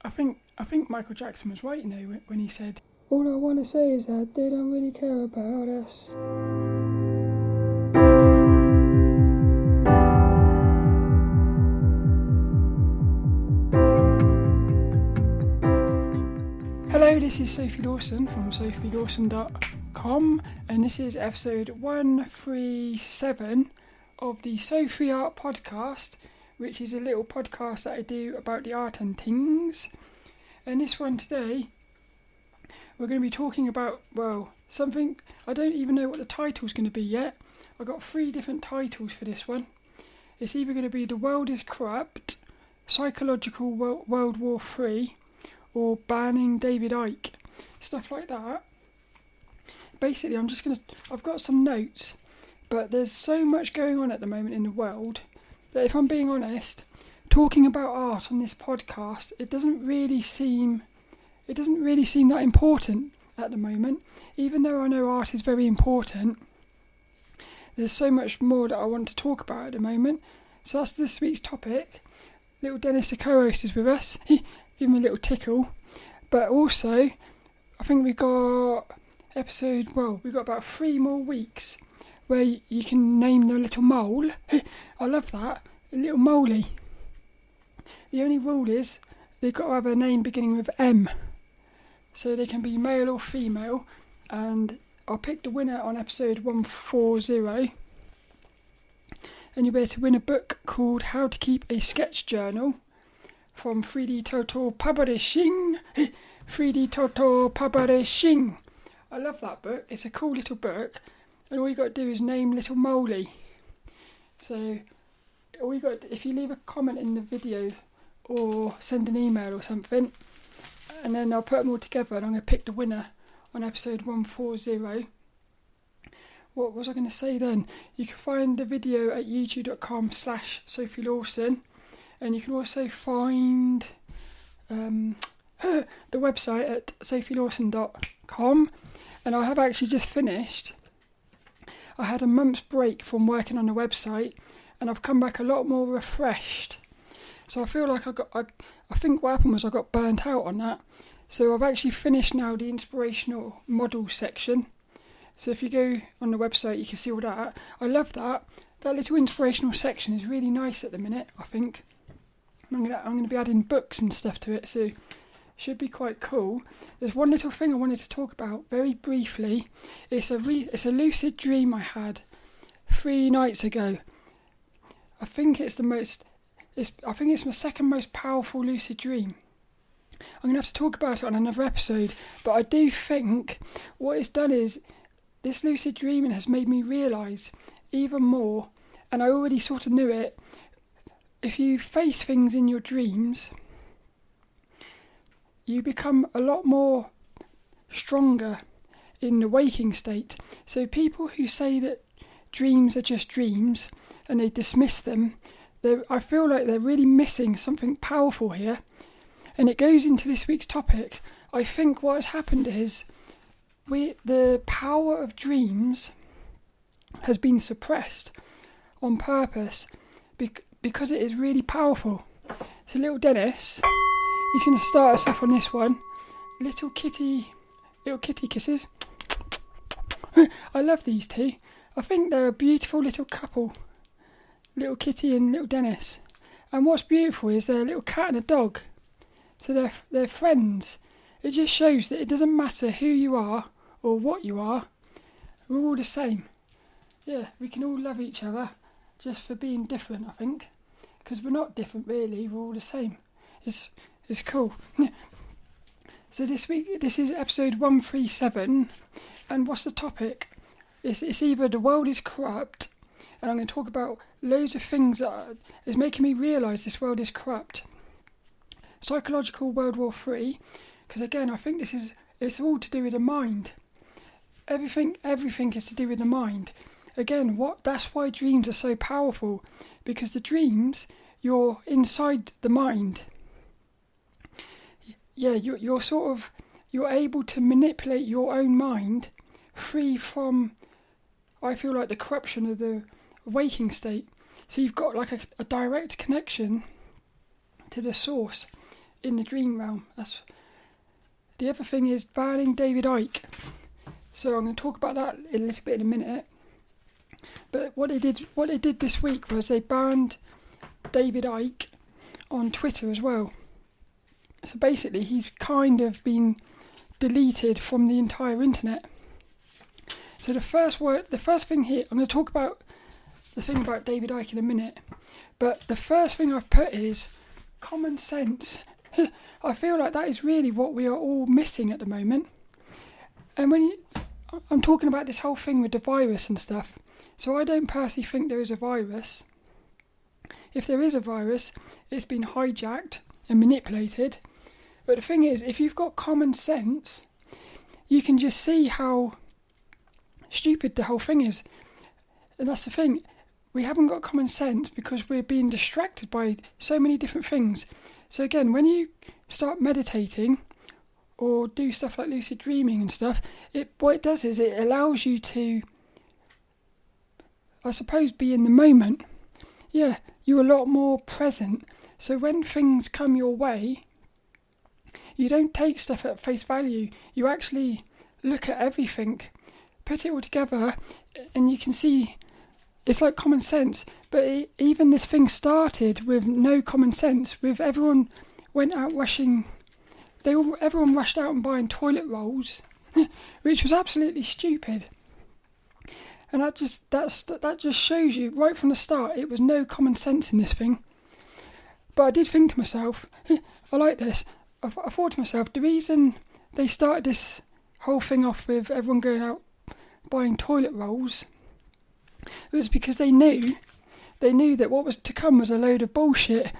I think Michael Jackson was right, when he said, "All I want to say is that they don't really care about us." Hello, this is Sophie Dawson from sophiedawson.com, and this is episode 137 of the Sophie Art Podcast, which is a little podcast that I do about the art and things. And this one today, we're going to be talking about, something, I don't even know what the title's going to be yet. I've got 3 different titles for this one. It's either going to be The World is Corrupt, Psychological World War III, or Banning David Ike, stuff like that. Basically, I've got some notes, but there's so much going on at the moment in the world that, if I'm being honest, talking about art on this podcast, it doesn't really seem that important at the moment. Even though I know art is very important, there's so much more that I want to talk about at the moment. So that's this week's topic. Little Dennis, the co-host, is with us. Give him a little tickle. But also, I think we've got about 3 more weeks where you can name the little mole. I love that, a little moley. The only rule is they've got to have a name beginning with M, so they can be male or female. And I'll pick the winner on episode 140, and you'll be able to win a book called How to Keep a Sketch Journal from 3D Total Publishing. 3D Total Publishing. I love that book. It's a cool little book, and all you got to do is name little Moley. So all you got, if you leave a comment in the video or send an email or something, and then I'll put them all together, and I'm going to pick the winner on episode 140. What was I going to say then? You can find the video at youtube.com/Sophie Lawson, and you can also find the website at sophielawson.com. And I have actually just finished. I had a month's break from working on the website, and I've come back a lot more refreshed. So I feel like I think what happened was I got burnt out on that. So I've actually finished now the Inspirational model section. So if you go on the website, you can see all that. I love that. That little inspirational section is really nice at the minute, I think. I'm going to be adding books and stuff to it, so it should be quite cool. There's one little thing I wanted to talk about very briefly. It's a lucid dream I had 3 nights ago. I think it's my second most powerful lucid dream. I'm going to have to talk about it on another episode, but I do think what it's done is this lucid dreaming has made me realise even more, and I already sort of knew it. If you face things in your dreams, you become a lot more stronger in the waking state. So people who say that dreams are just dreams and they dismiss them, I feel like they're really missing something powerful here. And it goes into this week's topic. I think what has happened is the power of dreams has been suppressed on purpose because it is really powerful. So little Dennis, he's going to start us off on this one. Little kitty kisses. I love these 2. I think they're a beautiful little couple. Little Kitty and little Dennis. And what's beautiful is they're a little cat and a dog. So they're friends. It just shows that it doesn't matter who you are or what you are. We're all the same. Yeah, we can all love each other just for being different, I think. Because we're not different really, we're all the same. It's cool. So this week, this is episode 137, and what's the topic? It's either The World is Corrupt, and I'm going to talk about loads of things that is making me realise this world is corrupt. Psychological World War III, because again, I think it's all to do with the mind. Everything is to do with the mind. Again, that's why dreams are so powerful, because the dreams, you're inside the mind. Yeah, you're able to manipulate your own mind free from, I feel like, the corruption of the waking state. So you've got like a direct connection to the source, in the dream realm. The other thing is banning David Ike. So I'm going to talk about that a little bit in a minute. But what they did this week was they banned David Ike on Twitter as well. So basically, he's kind of been deleted from the entire internet. So the first thing here, I'm going to talk about the thing about David Ike in a minute. But the first thing I've put is common sense. I feel like that is really what we are all missing at the moment. And I'm talking about this whole thing with the virus and stuff. So I don't personally think there is a virus. If there is a virus, it's been hijacked and manipulated. But the thing is, if you've got common sense, you can just see how stupid the whole thing is. And that's the thing. We haven't got common sense because we're being distracted by so many different things. So again, when you start meditating or do stuff like lucid dreaming and stuff, what it does is it allows you to, I suppose, be in the moment. Yeah, you're a lot more present. So when things come your way, you don't take stuff at face value. You actually look at everything, put it all together, and you can see it's like common sense. But even this thing started with no common sense, with everyone went out rushing. Everyone rushed out and buying toilet rolls, which was absolutely stupid. And that just shows you right from the start it was no common sense in this thing. But I did think to myself, I like this. I thought to myself, the reason they started this whole thing off with everyone going out buying toilet rolls was because they knew that what was to come was a load of bullshit.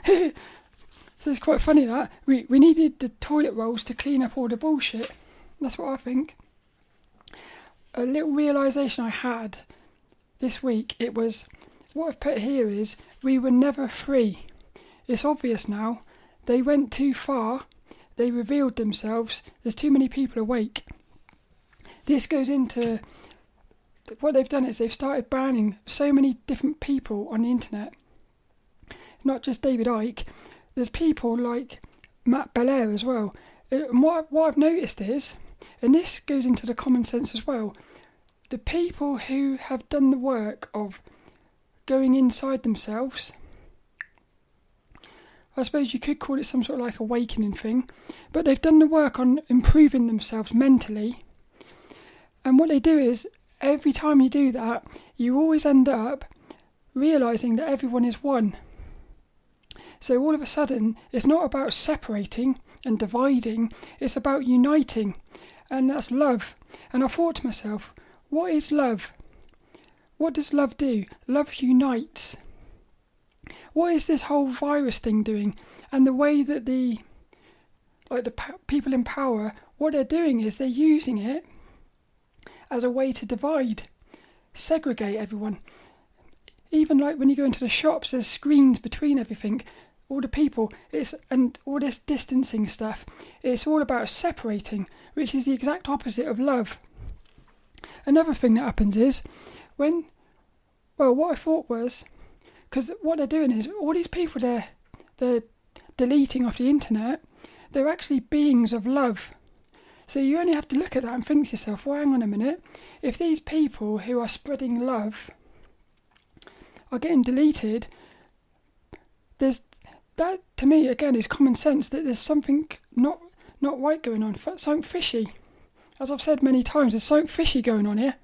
So it's quite funny that we needed the toilet rolls to clean up all the bullshit. That's what I think. A little realisation I had this week, it was, what I've put here is, we were never free. It's obvious now. They went too far. They revealed themselves. There's too many people awake. This goes into, what they've done is they've started banning so many different people on the internet. Not just David Ike. There's people like Matt Belair as well. And what I've noticed is, and this goes into the common sense as well, the people who have done the work of going inside themselves, I suppose you could call it some sort of like awakening thing, but they've done the work on improving themselves mentally. And what they do is, every time you do that, you always end up realising that everyone is one. So all of a sudden, it's not about separating and dividing, it's about uniting, and that's love. And I thought to myself, what is love? What does love do? Love unites. What is this whole virus thing doing? And the way that the people in power, what they're doing is they're using it as a way to divide, segregate everyone. Even like when you go into the shops, there's screens between everything. All the people, and all this distancing stuff, it's all about separating, which is the exact opposite of love. Another thing that happens is, what I thought was, because what they're doing is, all these people they're deleting off the internet, they're actually beings of love. So you only have to look at that and think to yourself, well, hang on a minute, if these people who are spreading love are getting deleted, that to me again is common sense, that there's something not right going on, something fishy. As I've said many times, there's something fishy going on here.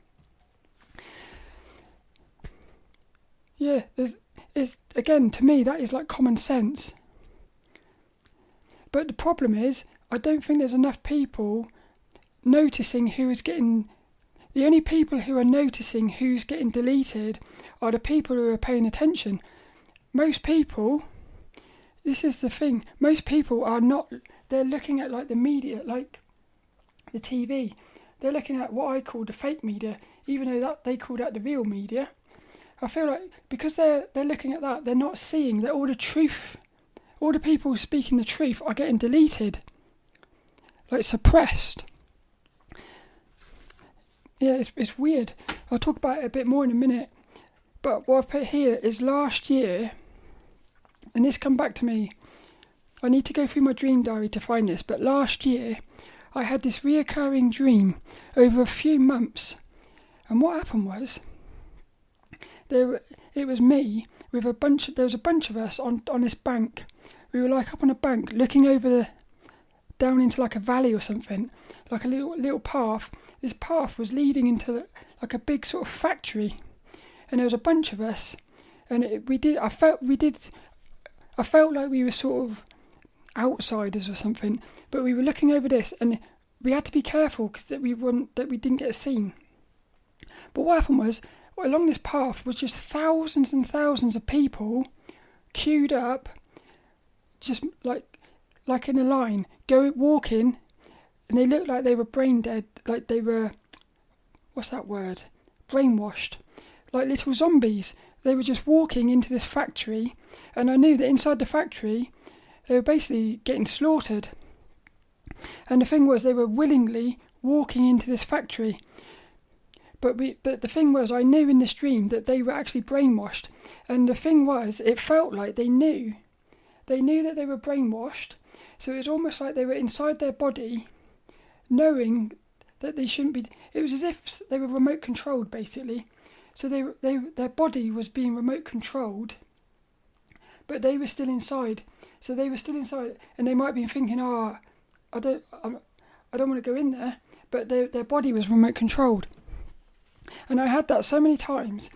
Yeah, again, to me, that is like common sense. But the problem is, I don't think there's enough people noticing who is getting... The only people who are noticing who's getting deleted are the people who are paying attention. Most people... This is the thing. Most people are not... They're looking at like the media, like the TV. They're looking at what I call the fake media, even though that they call that the real media. I feel like because they're looking at that, they're not seeing that all the truth, all the people speaking the truth are getting deleted, like suppressed. Yeah, it's weird. I'll talk about it a bit more in a minute. But what I've put here is last year, and this come back to me, I need to go through my dream diary to find this, but last year I had this reoccurring dream over a few months. And what happened was, it was me with there was a bunch of us on this bank. We were like up on a bank looking over down into like a valley or something, like a little path. This path was leading into like a big sort of factory, and there was a bunch of us, and I felt like we were sort of outsiders or something, but we were looking over this, and we had to be careful because that we didn't get seen. But what happened was, along this path was just thousands and thousands of people queued up, just like in a line, walking, and they looked like they were brain dead, like they were, what's that word? Brainwashed, like little zombies. They were just walking into this factory, and I knew that inside the factory they were basically getting slaughtered. And the thing was, they were willingly walking into this factory. But the thing was, I knew in this dream that they were actually brainwashed. And the thing was, it felt like they knew that they were brainwashed. So it was almost like they were inside their body, knowing that they shouldn't be. It was as if they were remote controlled, basically. So their body was being remote controlled, but they were still inside. So they were still inside, and they might have been thinking, I don't want to go in there, but their body was remote controlled. And I had that so many times.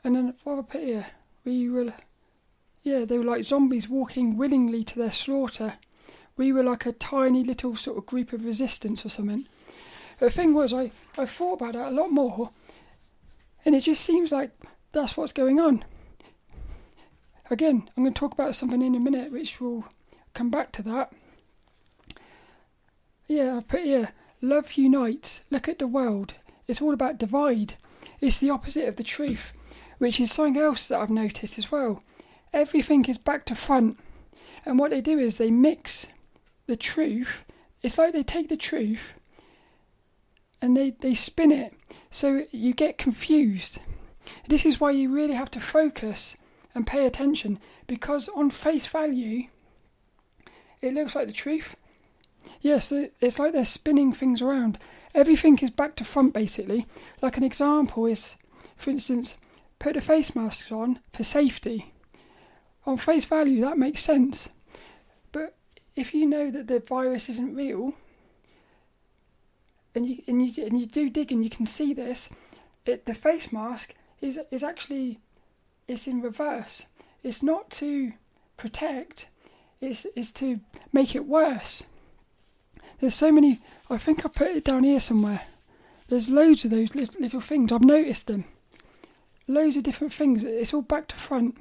And then what have I put here? They were like zombies walking willingly to their slaughter. We were like a tiny little sort of group of resistance or something. The thing was, I thought about that a lot more, and it just seems like that's what's going on. Again, I'm going to talk about something in a minute, which will come back to that. Yeah, I put here, love unites. Look at the world. It's all about divide. It's the opposite of the truth, which is something else that I've noticed as well. Everything is back to front. And what they do is they mix the truth. It's like they take the truth and they spin it. So you get confused. This is why you really have to focus and pay attention, because on face value, it looks like the truth. Yes, it's like they're spinning things around. Everything is back to front, basically. Like an example is, for instance, put the face masks on for safety. On face value, that makes sense. But if you know that the virus isn't real, and you do dig and you can see this, the face mask is actually, it's in reverse. It's not to protect, it's to make it worse. There's so many, I think I put it down here somewhere. There's loads of those little things, I've noticed them. Loads of different things, it's all back to front.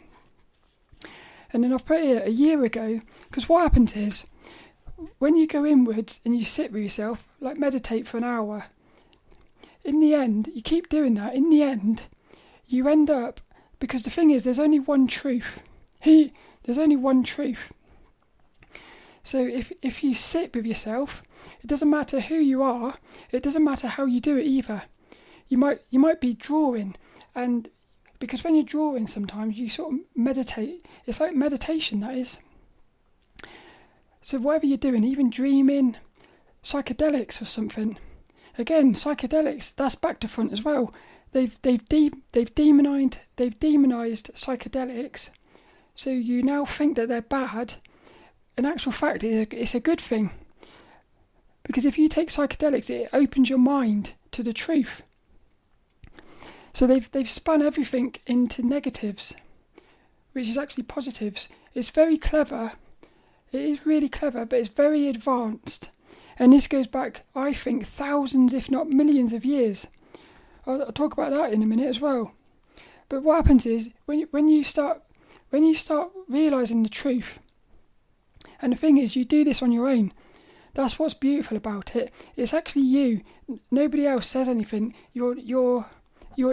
And then I've put here a year ago, because what happens is, when you go inwards and you sit with yourself, like meditate for an hour, in the end, you keep doing that, in the end, you end up, because the thing is, there's only one truth. There's only one truth. So if you sit with yourself, it doesn't matter who you are, it doesn't matter how you do it either. You might be drawing, and because when you're drawing sometimes you sort of meditate. It's like meditation, that is. So whatever you're doing, even dreaming, psychedelics or something. Again, psychedelics, that's back to front as well. They've demonized psychedelics, so you now think that they're bad. In actual fact, it's a good thing, because if you take psychedelics, it opens your mind to the truth. So they've spun everything into negatives, which is actually positives. It's very clever. It is really clever, but it's very advanced. And this goes back, I think, thousands, if not millions of years. I'll talk about that in a minute as well. But what happens is, when you start realising the truth, and the thing is, you do this on your own. That's what's beautiful about it. It's actually you. Nobody else says anything. You're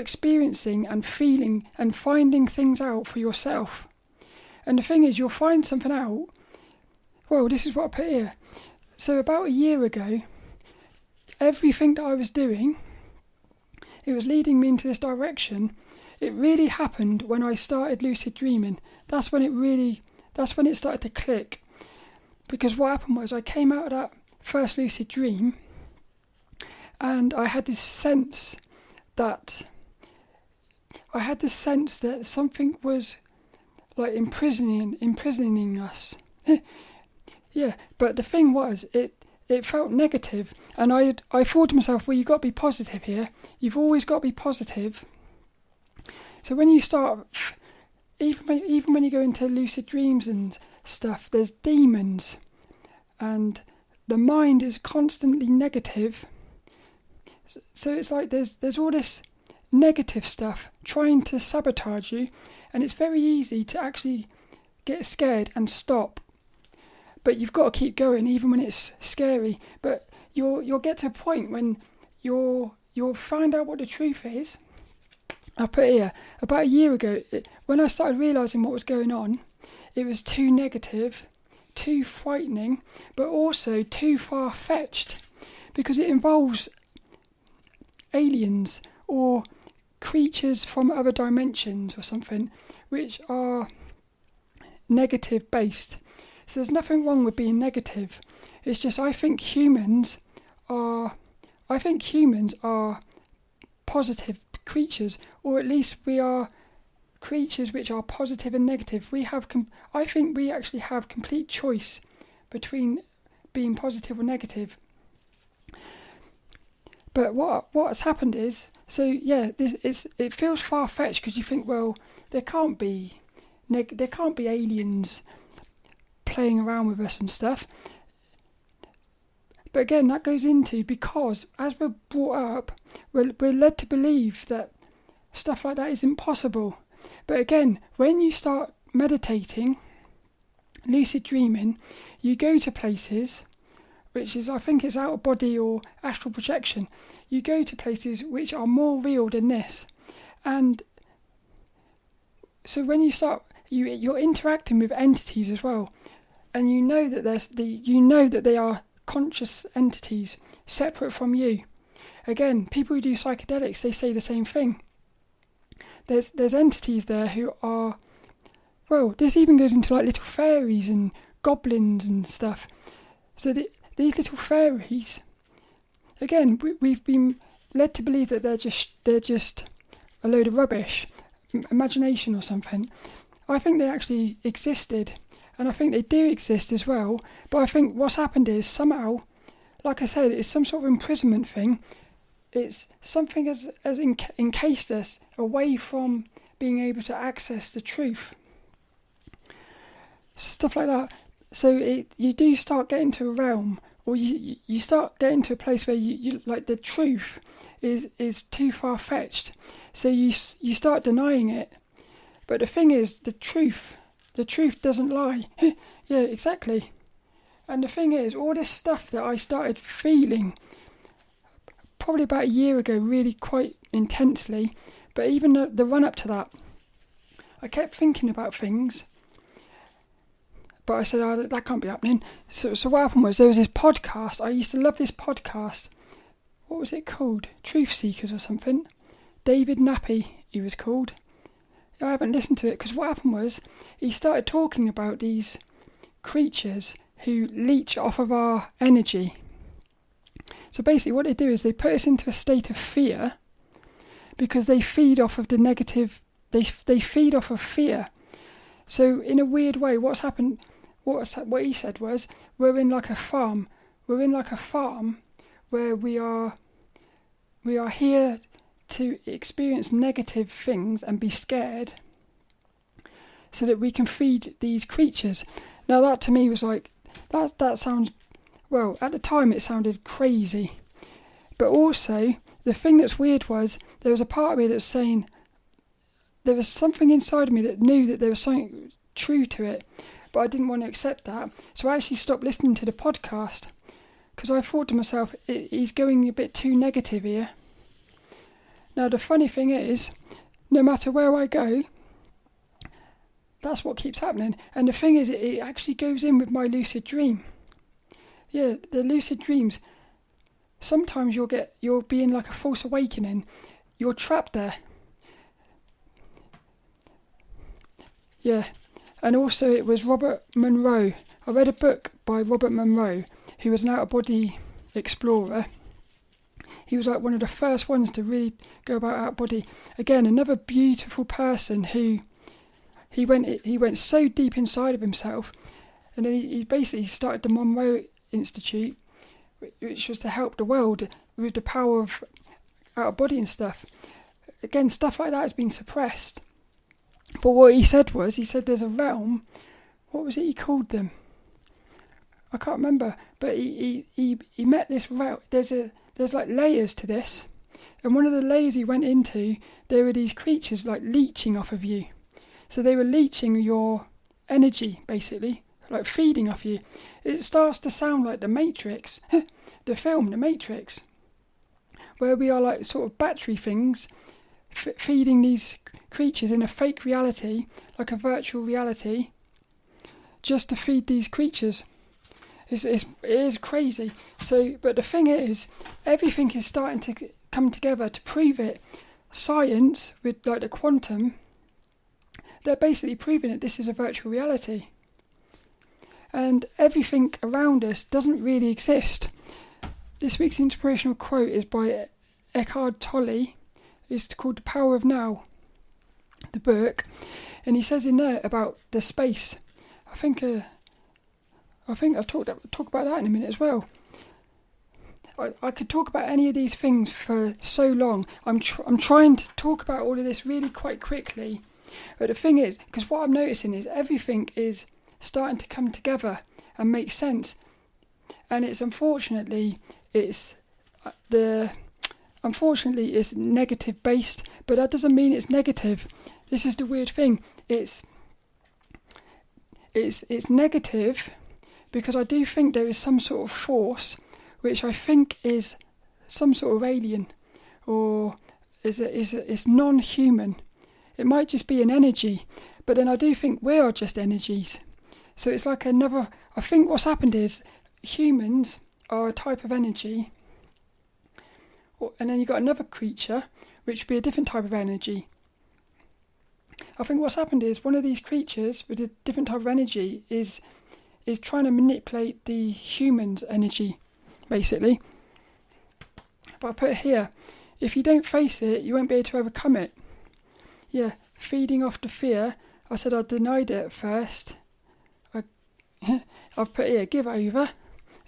experiencing and feeling and finding things out for yourself. And the thing is, you'll find something out. Well, this is what I put here. So about a year ago, everything that I was doing, it was leading me into this direction. It really happened when I started lucid dreaming. That's when it started to click. because what happened was I came out of that first lucid dream and I had this sense that something was like imprisoning us. Yeah, but the thing was, it felt negative, and I thought to myself, well, you've got to be positive here. You've always got to be positive. So when you start, even when you go into lucid dreams and stuff, there's demons, and the mind is constantly negative. So it's like there's all this negative stuff trying to sabotage you, and it's very easy to actually get scared and stop. But you've got to keep going even when it's scary. But you'll get to a point when you'll find out what the truth is. I put here, about a year ago, when I started realising what was going on, it was too negative, too frightening, but also too far-fetched, because it involves aliens or creatures from other dimensions or something, which are negative based. So there's nothing wrong with being negative. It's just I think humans are positive creatures, or at least we are creatures which are positive and negative. I think we actually have complete choice between being positive or negative. But what's happened is, so yeah, it feels far-fetched because you think, well, there can't be aliens playing around with us and stuff. But again, that goes into, because as we're brought up, we're led to believe that stuff like that isn't possible. But again, when you start meditating, lucid dreaming, you go to places, which is, I think it's out of body or astral projection. You go to places which are more real than this. And so when you start, you're interacting with entities as well. And you know that they are conscious entities separate from you. Again, people who do psychedelics, they say the same thing. There's entities there who are, well, this even goes into like little fairies and goblins and stuff. So these little fairies, again, we've been led to believe that they're just a load of rubbish, imagination or something. I think they actually existed. And I think they do exist as well. But I think what's happened is somehow, like I said, it's some sort of imprisonment thing. It's something has encased us away from being able to access the truth. Stuff like that. So you do start getting to a realm, or you start getting to a place where you like the truth is too far-fetched. So you start denying it. But the thing is, the truth doesn't lie. Yeah, exactly. And the thing is, all this stuff that I started feeling probably about a year ago, really quite intensely, but even the run up to that, I kept thinking about things, but I said, oh, that can't be happening. So what happened was, there was this podcast. I used to love this podcast. What was it called? Truth Seekers or something. David Ike, he was called. I haven't listened to it, because what happened was, he started talking about these creatures who leech off of our energy. So basically what they do is they put us into a state of fear, because they feed off of the negative, they feed off of fear. So in a weird way, what's happened, what he said was, we're in like a farm where we are here to experience negative things and be scared, so that we can feed these creatures. Now that to me was like, that sounds, well, at the time it sounded crazy. But also, the thing that's weird was, there was a part of me that was saying, there was something inside of me that knew that there was something true to it, but I didn't want to accept that. So I actually stopped listening to the podcast, because I thought to myself, he's going a bit too negative here. Now the funny thing is, no matter where I go, that's what keeps happening. And the thing is, it actually goes in with my lucid dream. Yeah, the lucid dreams, sometimes you'll be in like a false awakening. You're trapped there. Yeah. And also it was Robert Monroe. I read a book by Robert Monroe, who was an out-of-body explorer. He was like one of the first ones to really go about out-of-body. Again, another beautiful person who he went so deep inside of himself, and then he basically started the Monroe Institute, which was to help the world with the power of out-of-body and stuff. Again, stuff like that has been suppressed. But what he said there's a realm. What was it he called them? I can't remember. But he met this realm. There's like layers to this. And one of the layers he went into, there were these creatures like leeching off of you. So they were leeching your energy, basically, like feeding off you. It starts to sound like The Matrix, the film The Matrix, where we are like sort of battery things feeding these creatures in a fake reality, like a virtual reality, just to feed these creatures. It is crazy. So, but the thing is, everything is starting to come together to prove it. Science, with like the quantum, they're basically proving that this is a virtual reality. And everything around us doesn't really exist. This week's inspirational quote is by Eckhart Tolle. It's called The Power of Now, the book. And he says in there about the space. I think I'll talk about that in a minute as well. I could talk about any of these things for so long. I'm trying to talk about all of this really quite quickly. But the thing is, because what I'm noticing is everything is starting to come together and make sense. And unfortunately it's negative based, but that doesn't mean it's negative. This is the weird thing. It's negative because I do think there is some sort of force which I think is some sort of alien, or is non-human. It might just be an energy, but then I do think we are just energies. So it's like I think what's happened is humans are a type of energy, and then you've got another creature which would be a different type of energy. I think what's happened is one of these creatures with a different type of energy is trying to manipulate the human's energy, basically. But I put here, if you don't face it, you won't be able to overcome it. Yeah, feeding off the fear. I said I denied it at first. I've put here, give over.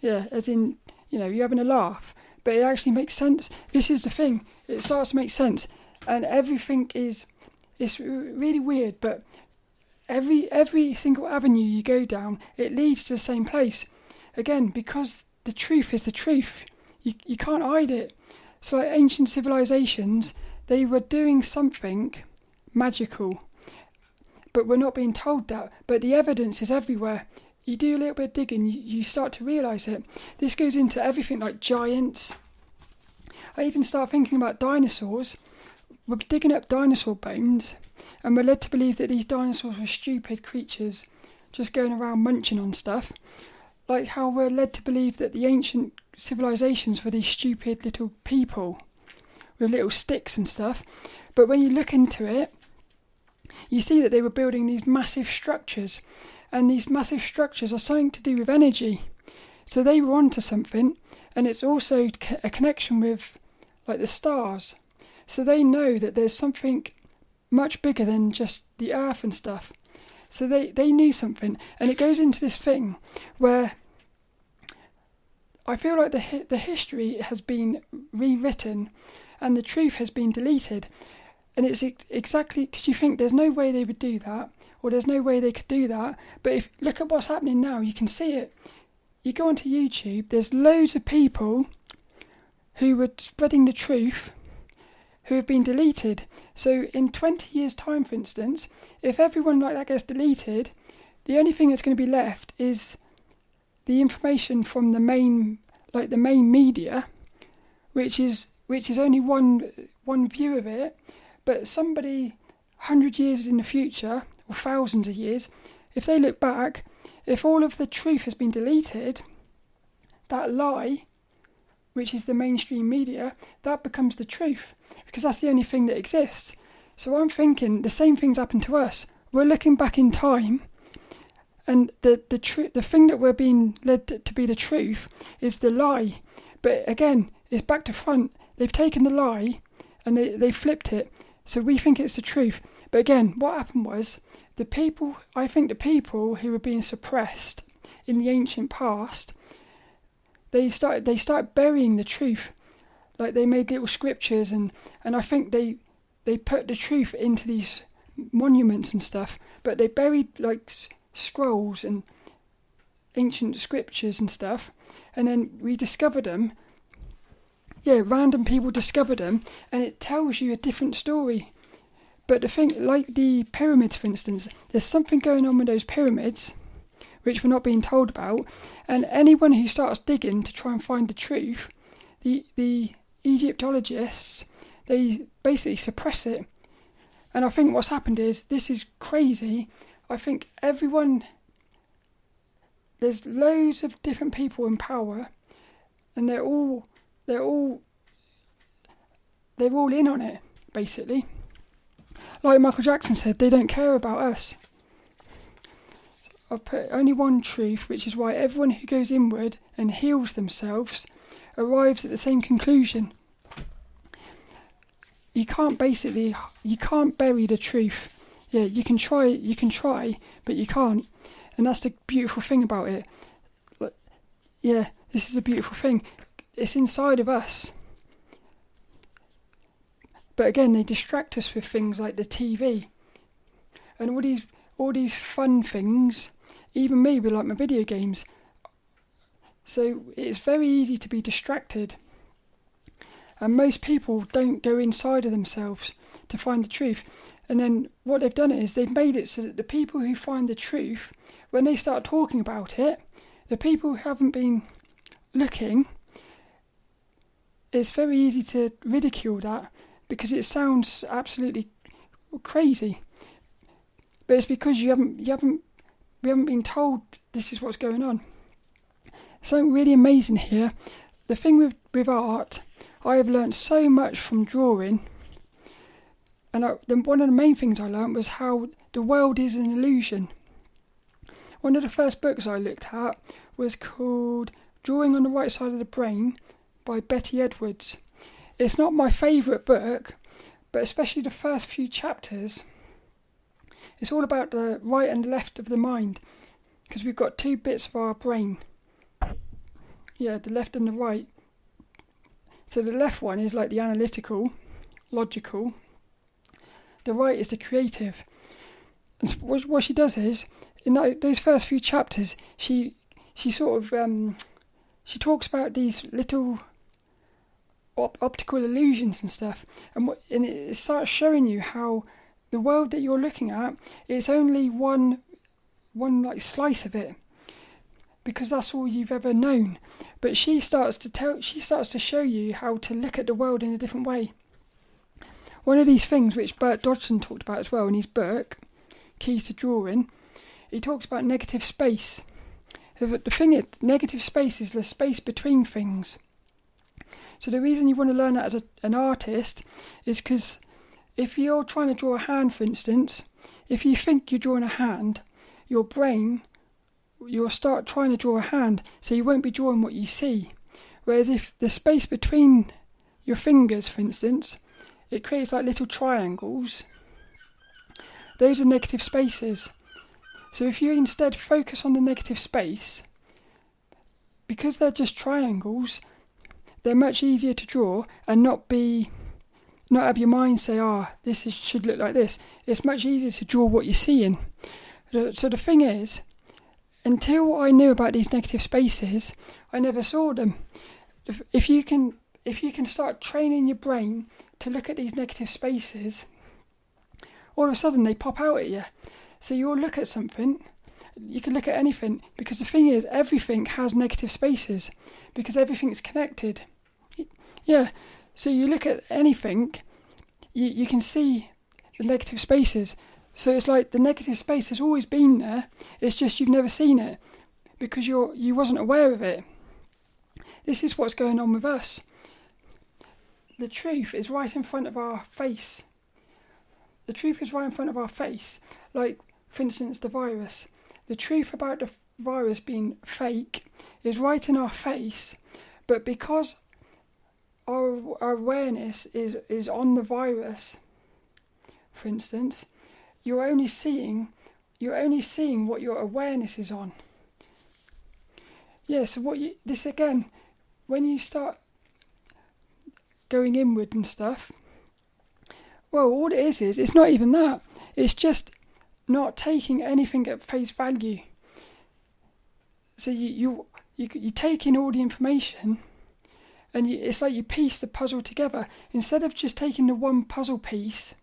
Yeah, as in, you're having a laugh. But it actually makes sense. This is the thing. It starts to make sense. And everything it's really weird, but every single avenue you go down, it leads to the same place. Again, because the truth is the truth. You can't hide it. So like ancient civilizations, they were doing something magical, but we're not being told that. But the evidence is everywhere. You do a little bit of digging, you start to realise it. This goes into everything like giants. I even start thinking about dinosaurs. We're digging up dinosaur bones, and we're led to believe that these dinosaurs were stupid creatures just going around munching on stuff. Like how we're led to believe that the ancient civilizations were these stupid little people with little sticks and stuff. But when you look into it, you see that they were building these massive structures, and these massive structures are something to do with energy. So they were onto something, and it's also a connection with like the stars. So they know that there's something much bigger than just the earth and stuff. So they knew something, and it goes into this thing where I feel like the history has been rewritten and the truth has been deleted. And it's exactly because you think there's no way they would do that, or there's no way they could do that. But if look at what's happening now, you can see it. You go onto YouTube, there's loads of people who were spreading the truth who have been deleted. So in 20 years' time, for instance, if everyone like that gets deleted, the only thing that's going to be left is the information from the main media, which is only one view of it. But somebody 100 years in the future, or thousands of years, if they look back, if all of the truth has been deleted, that lie, which is the mainstream media, that becomes the truth, because that's the only thing that exists. So I'm thinking the same thing's happened to us. We're looking back in time, And the thing that we're being led to be the truth is the lie. But again, it's back to front. They've taken the lie and they flipped it. So we think it's the truth. But again, what happened was the people who were being suppressed in the ancient past, they started burying the truth. Like they made little scriptures and I think they put the truth into these monuments and stuff, but they buried like scrolls and ancient scriptures and stuff, and then we discovered them. Yeah, random people discovered them, and it tells you a different story. But the thing, like the pyramids, for instance, there's something going on with those pyramids which we're not being told about, and anyone who starts digging to try and find the truth, the Egyptologists, they basically suppress it. And I think what's happened is, this is crazy, I think there's loads of different people in power, and they're all in on it, basically. Like Michael Jackson said, they don't care about us. I've put only one truth, which is why everyone who goes inward and heals themselves arrives at the same conclusion. You can't bury the truth. Yeah, you can try, but you can't. And that's the beautiful thing about it. Yeah, this is a beautiful thing. It's inside of us. But again, they distract us with things like the TV and all these fun things. Even me with like my video games. So it's very easy to be distracted. And most people don't go inside of themselves to find the truth. And then what they've done is they've made it so that the people who find the truth, when they start talking about it, the people who haven't been looking, it's very easy to ridicule that because it sounds absolutely crazy. But it's because we haven't been told this is what's going on. Something really amazing here. The thing with art, I have learnt so much from drawing. And one of the main things I learnt was how the world is an illusion. One of the first books I looked at was called Drawing on the Right Side of the Brain by Betty Edwards. It's not my favourite book, but especially the first few chapters, it's all about the right and left of the mind, because we've got two bits of our brain. Yeah, the left and the right. So the left one is like the analytical, logical. The right is the creative. And what she does is, in those first few chapters, she sort of she talks about these little optical illusions and stuff, and it starts showing you how the world that you're looking at is only one like slice of it, because that's all you've ever known. But she starts to show you how to look at the world in a different way. One of these things which Bert Dodson talked about as well in his book, Keys to Drawing, he talks about negative space. The thing is, negative space is the space between things. So the reason you want to learn that as an artist is because if you're trying to draw a hand, for instance, if you think you're drawing a hand, your brain, you'll start trying to draw a hand, so you won't be drawing what you see. Whereas if the space between your fingers, for instance, it creates like little triangles, those are negative spaces. So if you instead focus on the negative space, because they're just triangles, they're much easier to draw and not have your mind say, should look like this. It's much easier to draw what you're seeing. So the thing is, until I knew about these negative spaces, I never saw them. If you can start training your brain to look at these negative spaces, all of a sudden they pop out at you. So you'll look at something, you can look at anything, because the thing is, everything has negative spaces, because everything's connected. Yeah, so you look at anything, you can see the negative spaces. So it's like the negative space has always been there, it's just you've never seen it, because you wasn't aware of it. This is what's going on with us. The truth is right in front of our face. The truth is right in front of our face. Like, for instance, the virus. the truth about the virus being fake is right in our face, but because our awareness is on the virus, for instance, you're only seeing what your awareness is on. Yeah, so when you start going inward and stuff, well, all it is it's not even that. It's just not taking anything at face value. So you take in all the information, and it's like you piece the puzzle together. Instead of just taking the one puzzle piece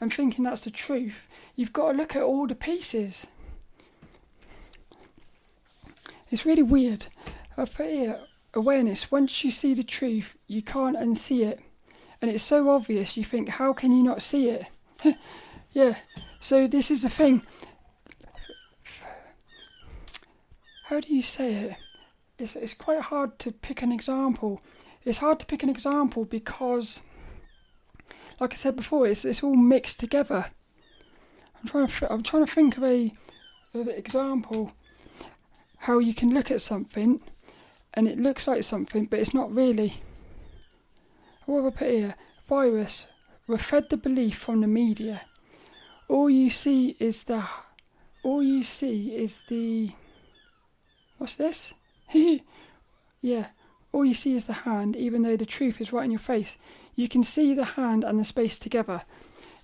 and thinking that's the truth, you've got to look at all the pieces. It's really weird. I've put here, awareness. Once you see the truth, you can't unsee it. And it's so obvious, you think, how can you not see it? Yeah, so this is the thing. How do you say it? It's quite hard to pick an example. It's hard to pick an example because, like I said before, it's all mixed together. I'm trying to think of an example how you can look at something and it looks like something, but it's not really. What have I put here? Virus. We're fed the belief from the media. All you see is the. What's this? Yeah. All you see is the hand, even though the truth is right in your face. You can see the hand and the space together.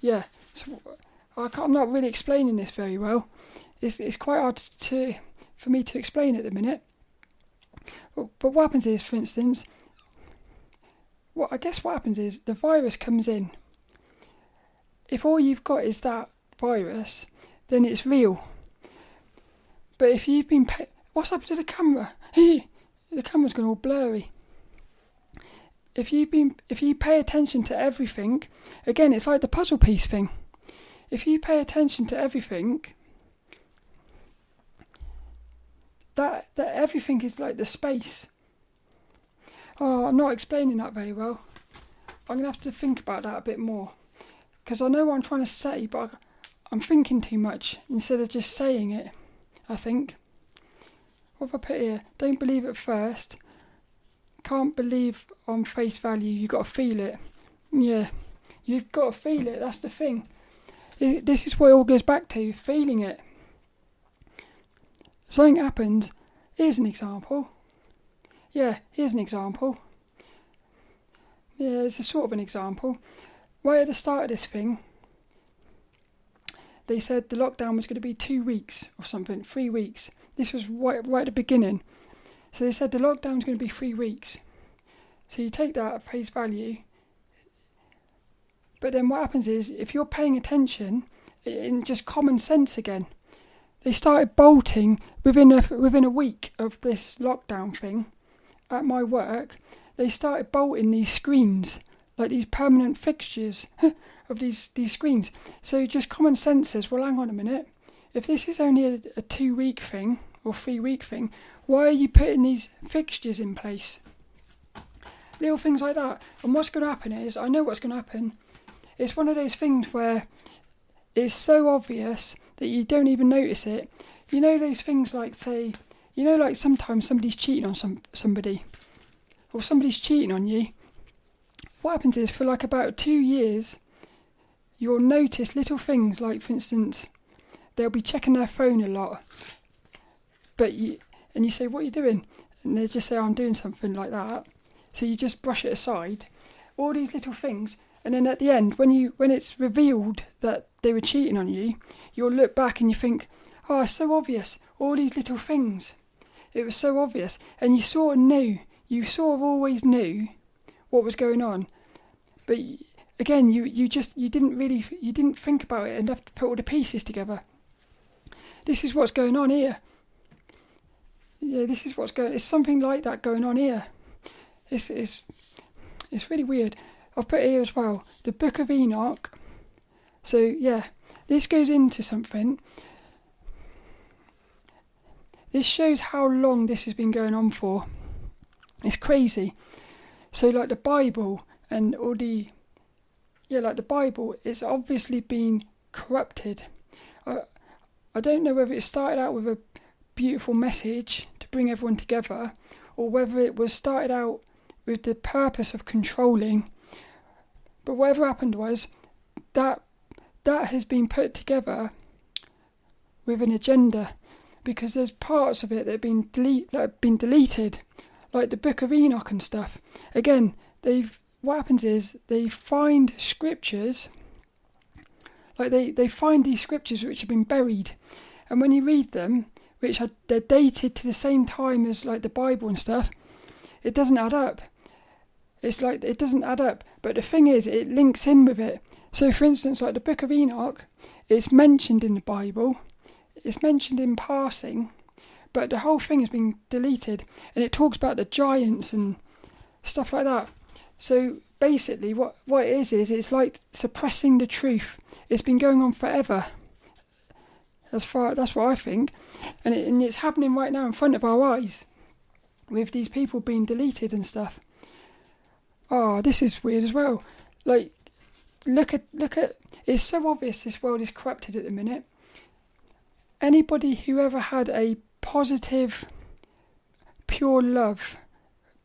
Yeah. So I'm not really explaining this very well. It's quite hard for me to explain at the minute. But what happens is, for instance, what happens is the virus comes in. If all you've got is that virus, then it's real. But if you've been... What's happened to the camera? The camera's gone all blurry. If you pay attention to everything, again, it's like the puzzle piece thing. If you pay attention to everything, that everything is like the space. Oh, I'm not explaining that very well. I'm going to have to think about that a bit more. Because I know what I'm trying to say, but I'm thinking too much instead of just saying it, I think. What have I put here? Don't believe at first. Can't believe on face value. You've got to feel it. Yeah, you've got to feel it. That's the thing. This is what it all goes back to, feeling it. Something happens. Here's an example. Yeah, here's an example. Yeah, it's a sort of an example. Right at the start of this thing, they said the lockdown was going to be 2 weeks or something, 3 weeks. This was right at the beginning. So they said the lockdown was going to be 3 weeks. So you take that at face value. But then what happens is, if you're paying attention, in just common sense again, they started bolting within a week of this lockdown thing. At my work, they started bolting these screens, like these permanent fixtures of these screens. So just common sense says, well, hang on a minute. If this is only a 2 week thing or 3 week thing, why are you putting these fixtures in place? Little things like that. And what's going to happen is, I know what's going to happen. It's one of those things where it's so obvious that you don't even notice it. You know those things like, say, like sometimes somebody's cheating on somebody, or somebody's cheating on you. What happens is, for like about 2 years, you'll notice little things like, for instance, they'll be checking their phone a lot. And you say, what are you doing? And they just say, I'm doing something like that. So you just brush it aside. All these little things. And then at the end, when it's revealed that they were cheating on you, you'll look back and you think, oh, it's so obvious. All these little things. It was so obvious. And you sort of always knew what was going on. But again, you didn't think about it enough to put all the pieces together. This is what's going on here. Yeah, it's something like that going on here. It's really weird. I've put here as well, the Book of Enoch. So yeah, this goes into something. This shows how long this has been going on for. It's crazy. So like the Bible and all the... Yeah, like the Bible, it's obviously been corrupted. I don't know whether it started out with a beautiful message to bring everyone together, or whether it was started out with the purpose of controlling. But whatever happened was that has been put together with an agenda, because there's parts of it that have been deleted, like the Book of Enoch and stuff. Again, what happens is they find scriptures, like they find these scriptures which have been buried, and when you read them, they're dated to the same time as like the Bible and stuff, it doesn't add up. It's like it doesn't add up. But the thing is, it links in with it. So, for instance, like the Book of Enoch, it's mentioned in the Bible, it's mentioned in passing, but the whole thing has been deleted, and it talks about the giants and stuff like that. So basically, what it is it's like suppressing the truth. It's been going on forever. That's what I think, and it's happening right now in front of our eyes, with these people being deleted and stuff. Oh, this is weird as well. Like, look at. It's so obvious this world is corrupted at the minute. Anybody who ever had a positive, pure love,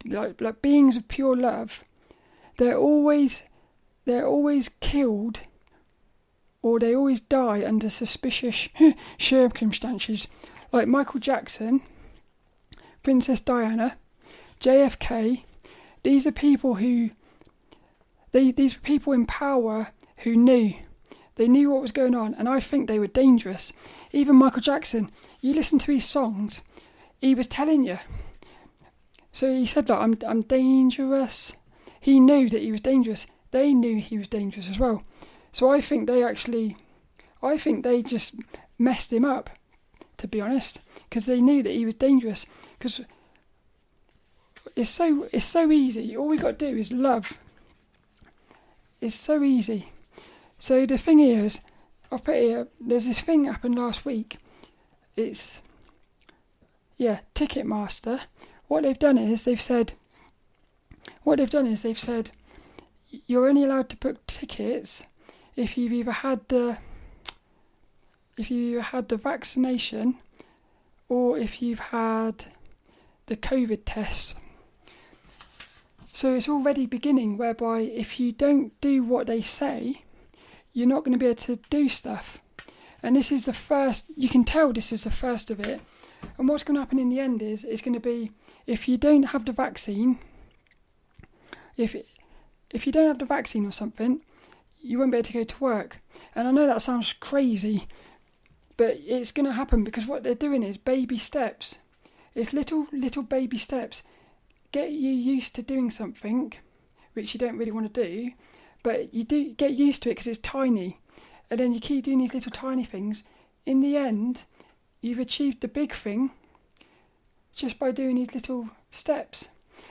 like beings of pure love, they're always killed, or they always die under suspicious circumstances. Like Michael Jackson, Princess Diana, JFK. These are people these were people in power who knew. They knew what was going on, and I think they were dangerous. Even Michael Jackson, you listen to his songs, he was telling you. So he said, like, I'm dangerous. He knew that he was dangerous. They knew he was dangerous as well. So I think they just messed him up, to be honest, because they knew that he was dangerous. Because it's so easy. All we got to do is love. It's so easy. So the thing is, I'll put here, there's this thing happened last week. It's, Ticketmaster. What they've done is they've said, you're only allowed to book tickets if you've either had the vaccination, or if you've had the COVID test. So it's already beginning, whereby if you don't do what they say, you're not going to be able to do stuff. And this is the first, you can tell this is the first of it. And what's going to happen in the end is, it's going to be, if you don't have the vaccine, if you don't have the vaccine or something, you won't be able to go to work. And I know that sounds crazy, but it's going to happen, because what they're doing is baby steps. It's little baby steps. Get you used to doing something which you don't really want to do, but you do get used to it because it's tiny, and then you keep doing these little tiny things. In the end, you've achieved the big thing just by doing these little steps,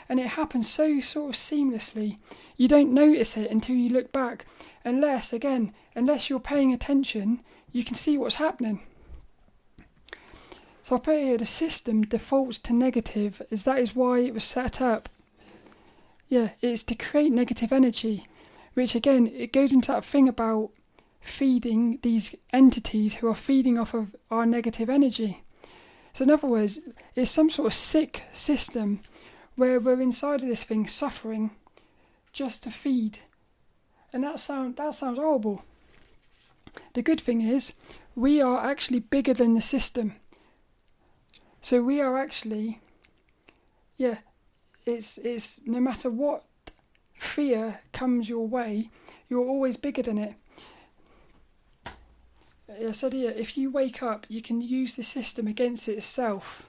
and it happens so sort of seamlessly. You don't notice it until you look back, unless you're paying attention, you can see what's happening. So I put here, the system defaults to negative, as that is why it was set up. It's to create negative energy, which again, it goes into that thing about feeding these entities who are feeding off of our negative energy. So in other words, it's some sort of sick system where we're inside of this thing suffering just to feed. And that sounds horrible. The good thing is, we are actually bigger than the system. So we are actually, it's no matter what fear comes your way, you're always bigger than it. I said here, if you wake up, you can use the system against itself.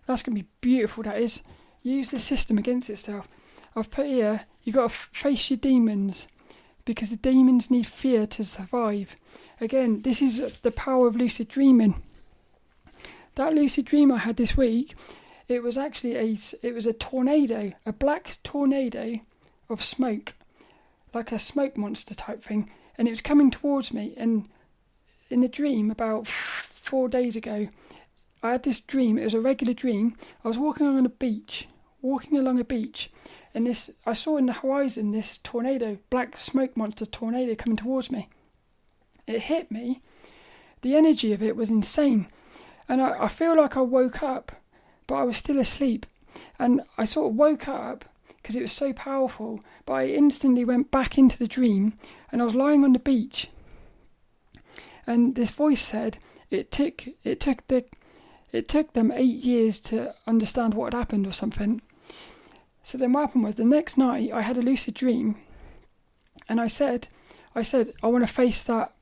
That's going to be beautiful, that is. Use the system against itself. I've put here, you've got to face your demons, because the demons need fear to survive. Again, this is the power of lucid dreaming. That lucid dream I had this week, it was actually a tornado, a black tornado of smoke, like a smoke monster type thing, and it was coming towards me. And in the dream, about 4 days ago, I had this dream. It was a regular dream. I was walking along a beach, and I saw in the horizon this tornado, black smoke monster tornado coming towards me. It hit me. the energy of it was insane. And I feel like I woke up, but I was still asleep. And I sort of woke up because it was so powerful, but I instantly went back into the dream, and I was lying on the beach. And this voice said it took them 8 years to understand what had happened or something. So then what happened was, the next night I had a lucid dream, and I said I want to face that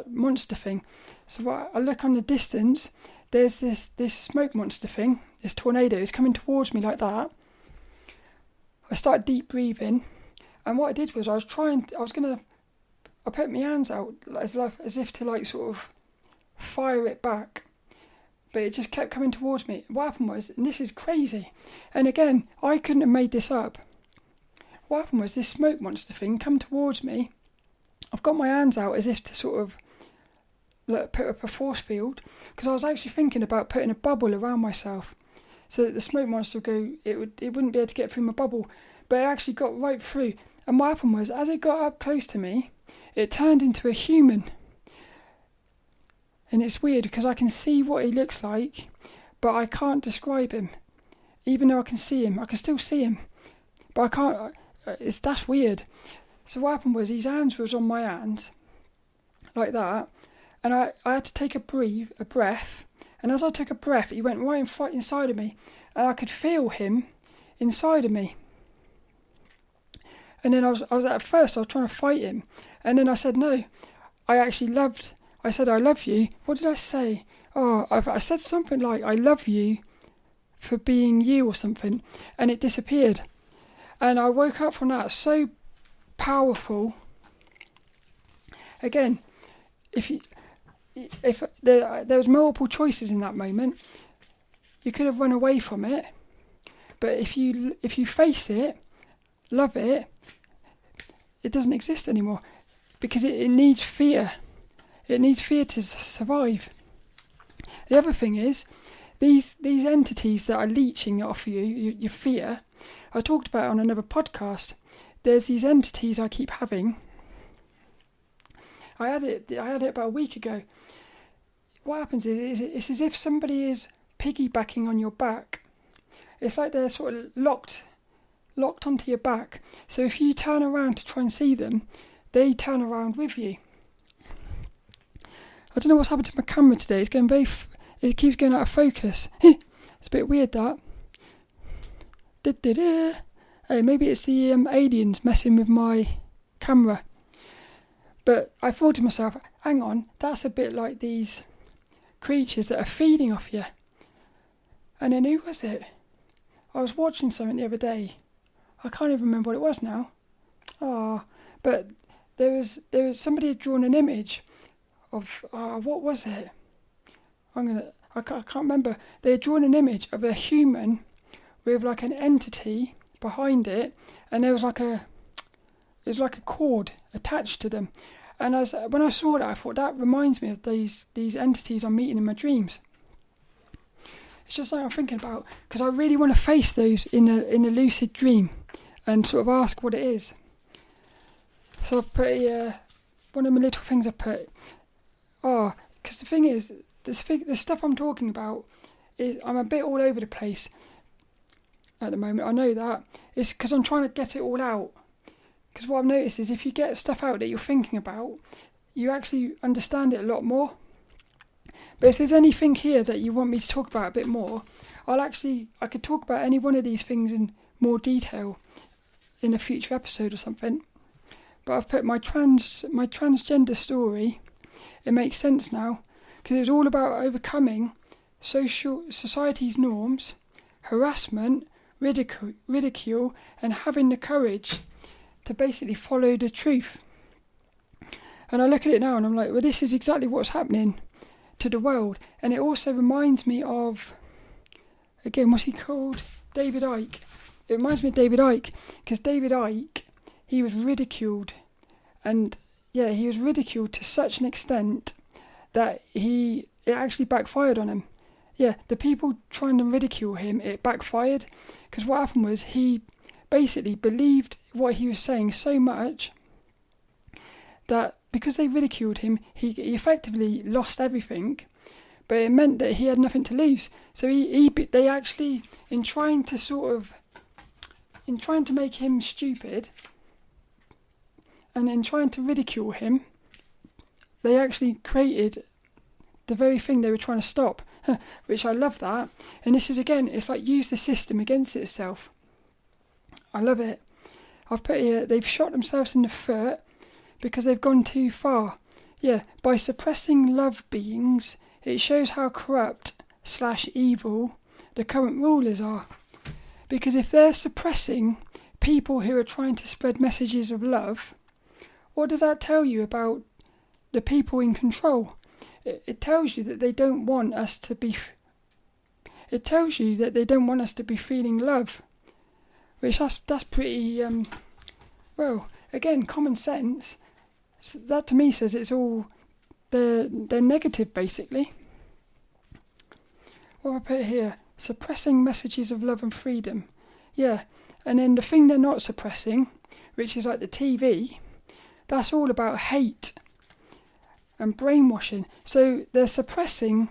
monster thing. So I look on the distance, there's this smoke monster thing, this tornado is coming towards me like that. I started deep breathing, and what I did was I put my hands out as if to like sort of fire it back, but it just kept coming towards me. What happened was, and this is crazy, and again, I couldn't have made this up. What happened was, this smoke monster thing come towards me. I've got my hands out as if to sort of put up a force field, because I was actually thinking about putting a bubble around myself so that the smoke monster it wouldn't be able to get through my bubble, but it actually got right through. And what happened was, as it got up close to me, it turned into a human. And it's weird because I can see what he looks like, but I can't describe him. Even though I can see him, I can still see him, but I can't. That's weird. So what happened was, his hands was on my hands, like that, and I had to take a breath, and as I took a breath, he went right inside of me, and I could feel him inside of me. And then I was at first I was trying to fight him, and then I said no. I said I love you. What did I say? I said something like I love you for being you or something, and it disappeared. And I woke up from that so powerful. Again, if there was multiple choices in that moment, you could have run away from it, but if you face it, love it, it doesn't exist anymore, because it needs fear. It needs fear to survive. The other thing is, these entities that are leeching off your fear, I talked about it on another podcast. There's these entities I keep having. I had it about a week ago. What happens is it's as if somebody is piggybacking on your back. It's like they're sort of locked onto your back. So if you turn around to try and see them, they turn around with you. I don't know what's happened to my camera today. It keeps going out of focus. It's a bit weird, that. Hey, maybe it's the aliens messing with my camera. But I thought to myself, hang on, that's a bit like these creatures that are feeding off you. And then who was it? I was watching something the other day. I can't even remember what it was now. But there was somebody had drawn an image of what was it? I can't remember. They had drawn an image of a human with like an entity behind it, and there was like a cord attached to them. And when I saw that, I thought, that reminds me of these entities I'm meeting in my dreams. It's just like I'm thinking about, because I really want to face those in a lucid dream and sort of ask what it is. So I put one of my little things I put. Because the thing is, the stuff I'm talking about is, I'm a bit all over the place at the moment. I know that. It's because I'm trying to get it all out. Because what I've noticed is, if you get stuff out that you're thinking about, you actually understand it a lot more. But if there's anything here that you want me to talk about a bit more, I could talk about any one of these things in more detail in a future episode or something. But I've put my transgender story. It makes sense now, because it's all about overcoming society's norms, harassment, ridicule, and having the courage to basically follow the truth. And I look at it now and I'm like, well, this is exactly what's happening to the world. And it also reminds me of, again, what's he called? David Ike. It reminds me of David Ike, because David Ike, he was ridiculed. And yeah, he was ridiculed to such an extent that it actually backfired on him. Yeah, the people trying to ridicule him, it backfired. Because what happened was, he basically believed what he was saying so much that because they ridiculed him, he effectively lost everything, but it meant that he had nothing to lose. So they actually, in trying to make him stupid, and in trying to ridicule him, they actually created the very thing they were trying to stop, which I love that. And this is, again, it's like use the system against itself. I love it. I've put here, they've shot themselves in the foot because they've gone too far. Yeah, by suppressing love beings, it shows how corrupt/evil the current rulers are. Because if they're suppressing people who are trying to spread messages of love, what does that tell you about the people in control? It tells you that they don't want us to be. It tells you that they don't want us to be feeling love, which that's pretty. Well, again, common sense. That to me says it's all they're negative, basically. What have I put here? Suppressing messages of love and freedom. Yeah, and then the thing they're not suppressing, which is like the TV, that's all about hate and brainwashing. So they're suppressing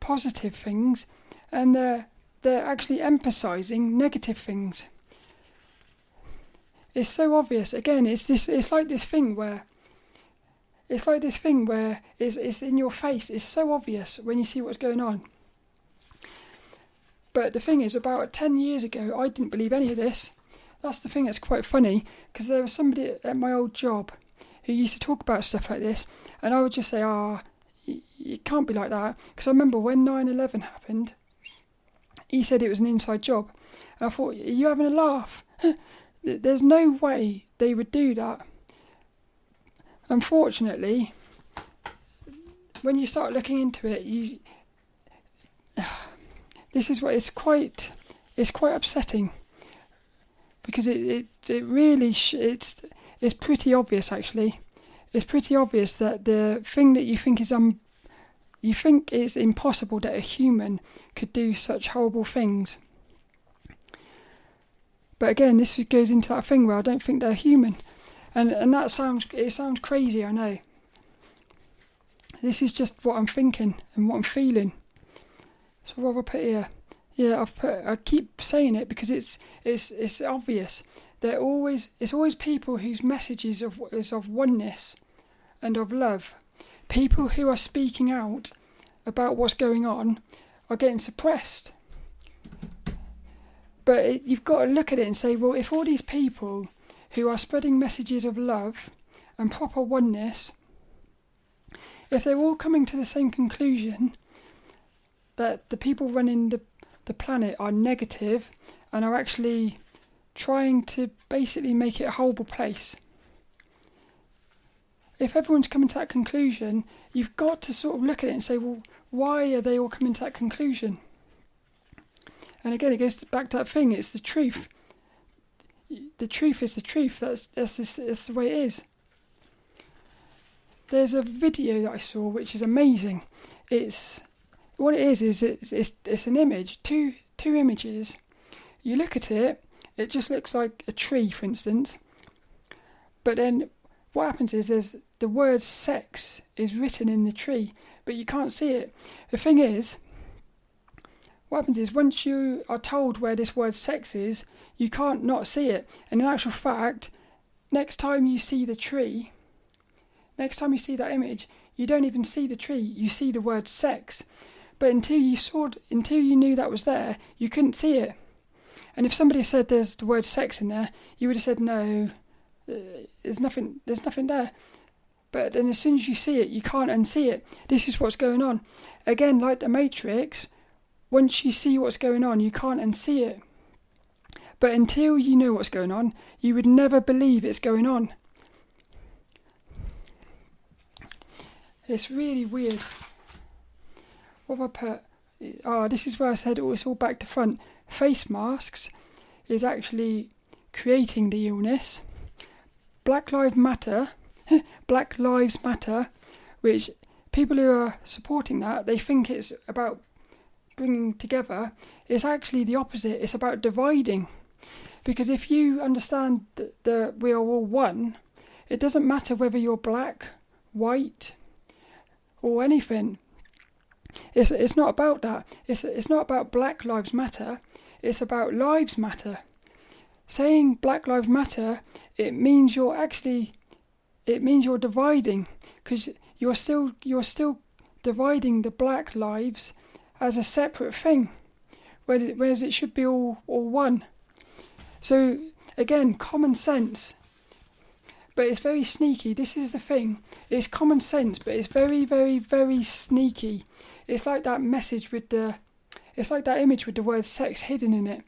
positive things, and they're actually emphasising negative things. It's so obvious. Again, it's like this thing where it's in your face. It's so obvious when you see what's going on. But the thing is, about 10 years ago, I didn't believe any of this. That's the thing that's quite funny, because there was somebody at my old job who used to talk about stuff like this, and I would just say, it can't be like that. Because I remember when 9/11 happened, he said it was an inside job. And I thought, are you having a laugh? There's no way they would do that. Unfortunately, when you start looking into it, this is what it's quite upsetting, because it really it's pretty obvious, actually. It's pretty obvious that the thing that you think is impossible, that a human could do such horrible things. But again, this goes into that thing where I don't think they're human, and that sounds crazy, I know. This is just what I'm thinking and what I'm feeling. So what have I put here? Yeah, I keep saying it because it's obvious. It's always people whose message is of oneness and of love. People who are speaking out about what's going on are getting suppressed. But you've got to look at it and say, well, if all these people who are spreading messages of love and proper oneness, if they're all coming to the same conclusion that the people running the planet are negative and are actually trying to basically make it a horrible place, if everyone's coming to that conclusion, you've got to sort of look at it and say, well, why are they all coming to that conclusion? And again, it goes back to that thing, it's the truth. The truth is the truth, that's the way it is. There's a video that I saw which is amazing. It's an image, two images. You look at it, it just looks like a tree, for instance. But then what happens is there's the word sex is written in the tree, but you can't see it. The thing is, what happens is once you are told where this word sex is, you can't not see it. And in actual fact, next time you see the tree, next time you see that image, you don't even see the tree, you see the word sex. But until you knew that was there, you couldn't see it. And if somebody said there's the word sex in there, you would have said no, there's nothing there. But then as soon as you see it, you can't unsee it. This is what's going on. Again, like the Matrix, once you see what's going on, you can't unsee it. But until you know what's going on, you would never believe it's going on. It's really weird. What have I put? This is where I said it's all back to front. Face masks is actually creating the illness. Black Lives Matter, which people who are supporting that, they think it's about bringing together. It's actually the opposite. It's about dividing. Because if you understand that we are all one, it doesn't matter whether you're black, white, or anything. It's not about that. It's not about Black Lives Matter. It's about lives matter. Saying Black Lives Matter, it means you're dividing, because you're still dividing the black lives as a separate thing, whereas it should be all one. So again, common sense, but it's very sneaky. This is the thing. It's common sense, but it's very, very, very sneaky. It's like that message it's like that image with the word sex hidden in it.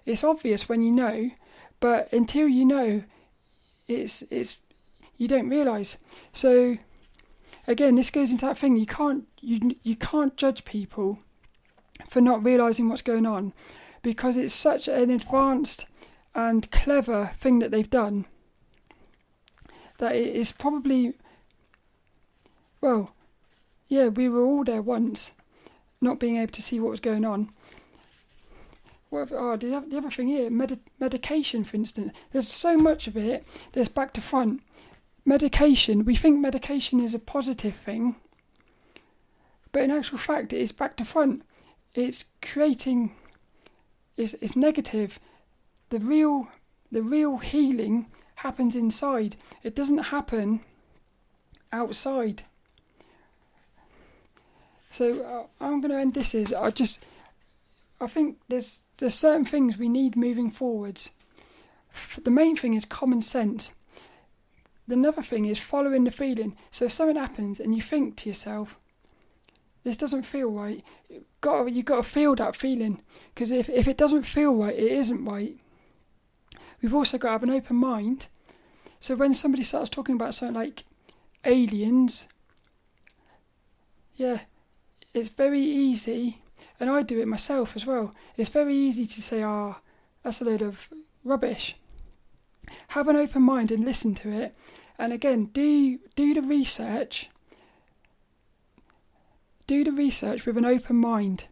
It's obvious when you know, but until you know, it's you don't realise. So again, this goes into that thing. You can't judge people for not realising what's going on, because it's such an advanced and clever thing that they've done that it is probably, well, yeah, we were all there once, not being able to see what was going on. The other thing here, medication, for instance. There's so much of it that's back to front. Medication, we think medication is a positive thing, but in actual fact, it is back to front. It's creating, it's negative. The real healing happens inside. It doesn't happen outside. So I'm going to end this as I think there's certain things we need moving forwards. The main thing is common sense. Another thing is following the feeling. So if something happens and you think to yourself, this doesn't feel right, you've got to feel that feeling, because if it doesn't feel right, it isn't right. We've also got to have an open mind. So when somebody starts talking about something like aliens, yeah, it's very easy, and I do it myself as well, it's very easy to say, that's a load of rubbish. Have an open mind and listen to it, and again, do the research. Do the research with an open mind,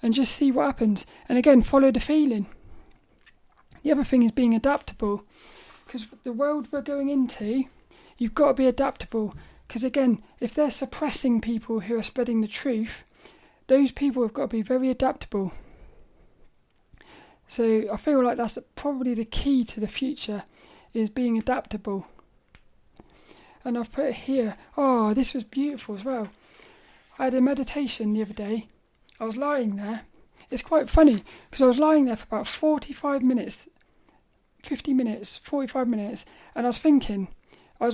and just see what happens. And again, follow the feeling. The other thing is being adaptable, because the world we're going into, you've got to be adaptable. Because again, if they're suppressing people who are spreading the truth, those people have got to be very adaptable. So I feel like that's probably the key to the future, is being adaptable. And I've put it here. Oh, this was beautiful as well. I had a meditation the other day. I was lying there. It's quite funny, because I was lying there for about 45 minutes, 50 minutes, 45 minutes, and I was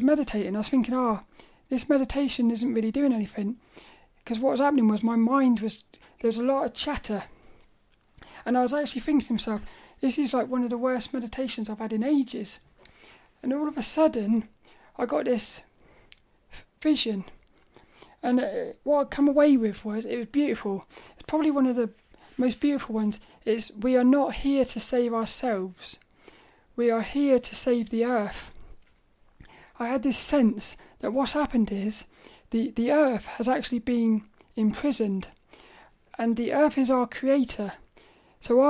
meditating, I was thinking, this meditation isn't really doing anything, because what was happening was my mind there was a lot of chatter, and I was actually thinking to myself, this is like one of the worst meditations I've had in ages. And all of a sudden, I got this vision, and what I come away with was, it was beautiful. It's probably one of the most beautiful ones. Is we are not here to save ourselves. We are here to save the earth. I had this sense that what's happened is the earth has actually been imprisoned, and the earth is our creator. So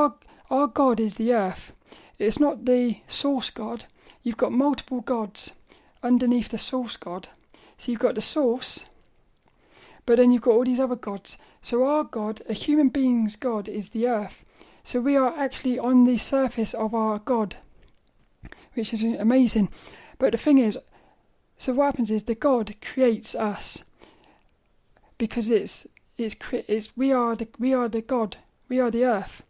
our God is the earth. It's not the source God. You've got multiple gods underneath the source God. So you've got the source, but then you've got all these other gods. So our God, a human being's God, is the earth. So we are actually on the surface of our God, which is amazing. But the thing is, so what happens is the God creates us, because we are the God, we are the earth.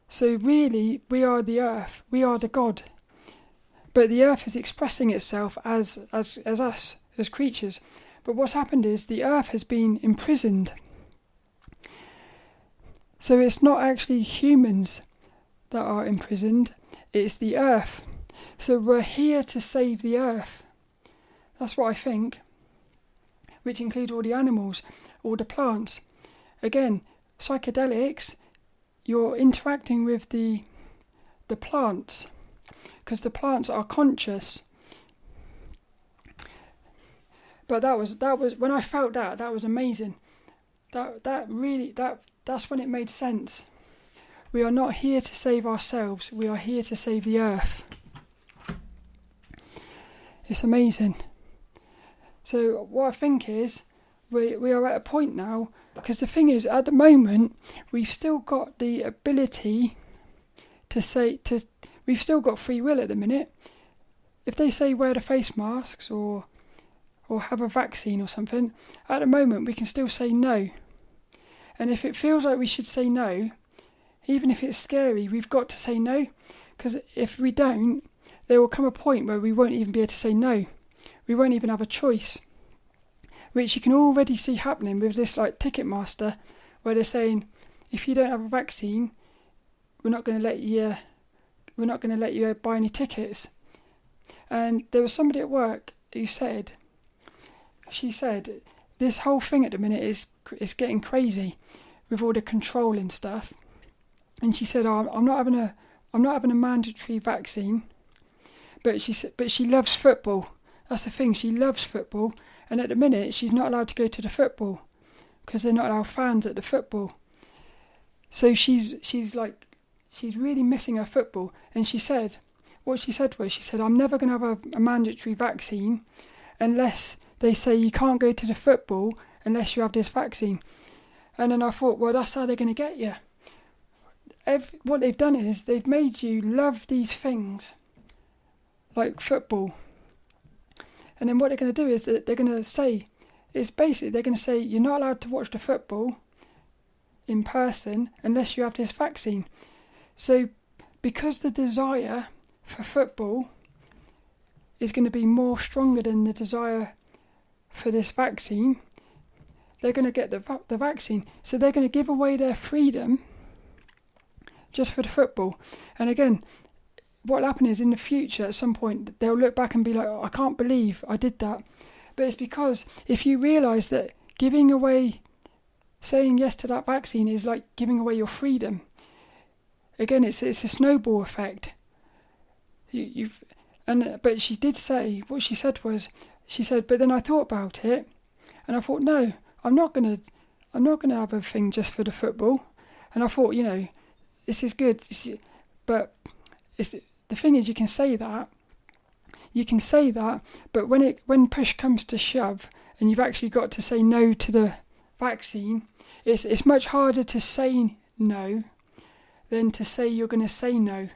So really, we are the earth, we are the God. But the earth is expressing itself as us, as creatures. But what's happened is the earth has been imprisoned. So it's not actually humans that are imprisoned, it's the earth. So we're here to save the earth. That's what I think. Which includes all the animals, all the plants. Again, psychedelics, you're interacting with the plants, because the plants are conscious. But that was when I felt that was amazing. That's when it made sense. We are not here to save ourselves, we are here to save the earth. It's amazing. So what I think is, we are at a point now, because the thing is, at the moment, we've still got the ability we've still got free will at the minute. If they say wear the face masks or have a vaccine or something, at the moment we can still say no. And if it feels like we should say no, even if it's scary, we've got to say no, because if we don't, there will come a point where we won't even be able to say no. We won't even have a choice, which you can already see happening with this like Ticketmaster, where they're saying, if you don't have a vaccine, we're not going to let you buy any tickets. And there was somebody at work who said, this whole thing at the minute is getting crazy with all the control and stuff. And she said, I'm not having a mandatory vaccine, but she loves football. That's the thing, she loves football, and at the minute she's not allowed to go to the football because they're not allowed fans at the football. So she's really missing her football. And she said, I'm never going to have a mandatory vaccine unless they say you can't go to the football unless you have this vaccine. And then I thought, well, that's how they're going to get you. What they've done is they've made you love these things like football. And then what they're going to do is that they're going to say, you're not allowed to watch the football in person unless you have this vaccine. So because the desire for football is going to be more stronger than the desire for this vaccine, they're going to get the vaccine. So they're going to give away their freedom just for the football. And again, what will happen is in the future, at some point, they'll look back and be like, I can't believe I did that. But it's because if you realise that saying yes to that vaccine is like giving away your freedom. Again, it's a snowball effect. But she did say, what she said was, but then I thought about it, and I thought, no, I'm not gonna have a thing just for the football. And I thought, this is good, but the thing is, you can say that, but when push comes to shove, and you've actually got to say no to the vaccine, it's much harder to say no than to say you're going to say no.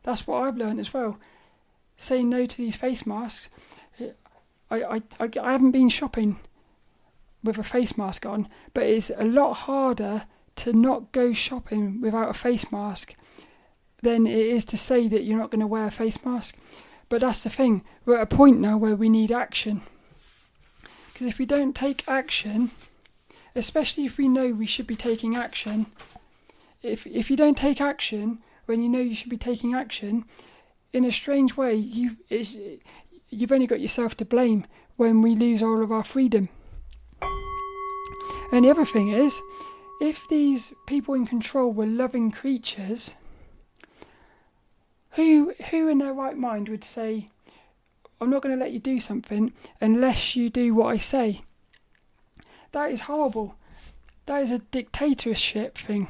That's what I've learned as well. Saying no to these face masks. I haven't been shopping with a face mask on, but it's a lot harder to not go shopping without a face mask than it is to say that you're not going to wear a face mask. But that's the thing, we're at a point now where we need action. Because if we don't take action, especially if we know we should be taking action, if you don't take action when you know you should be taking action, in a strange way, you've only got yourself to blame when we lose all of our freedom. And the other thing is, if these people in control were loving creatures, who in their right mind would say, I'm not going to let you do something unless you do what I say? That is horrible. That is a dictatorship thing.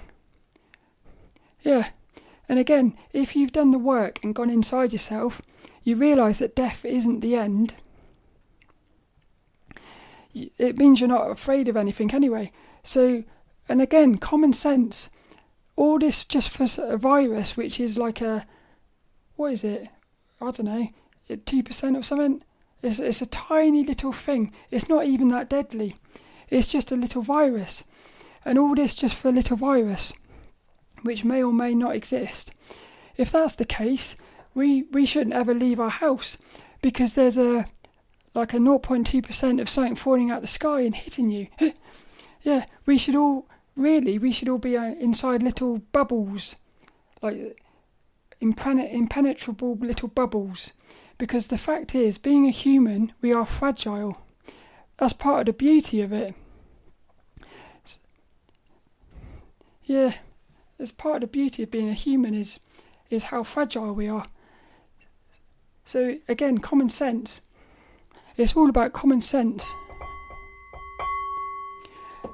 Yeah. And again, if you've done the work and gone inside yourself, you realise that death isn't the end. It means you're not afraid of anything anyway. So, and again, common sense. All this just for a virus, which is like what is it? I don't know, 2% or something? It's a tiny little thing. It's not even that deadly. It's just a little virus. And all this just for a little virus, which may or may not exist. If that's the case, we shouldn't ever leave our house, because there's a 0.2% of something falling out the sky and hitting you. Yeah, we should all be inside little bubbles, like impenetrable little bubbles, because the fact is, being a human, we are fragile. That's part of the beauty of it. Yeah, that's part of the beauty of being a human is how fragile we are. So again, common sense. It's all about common sense.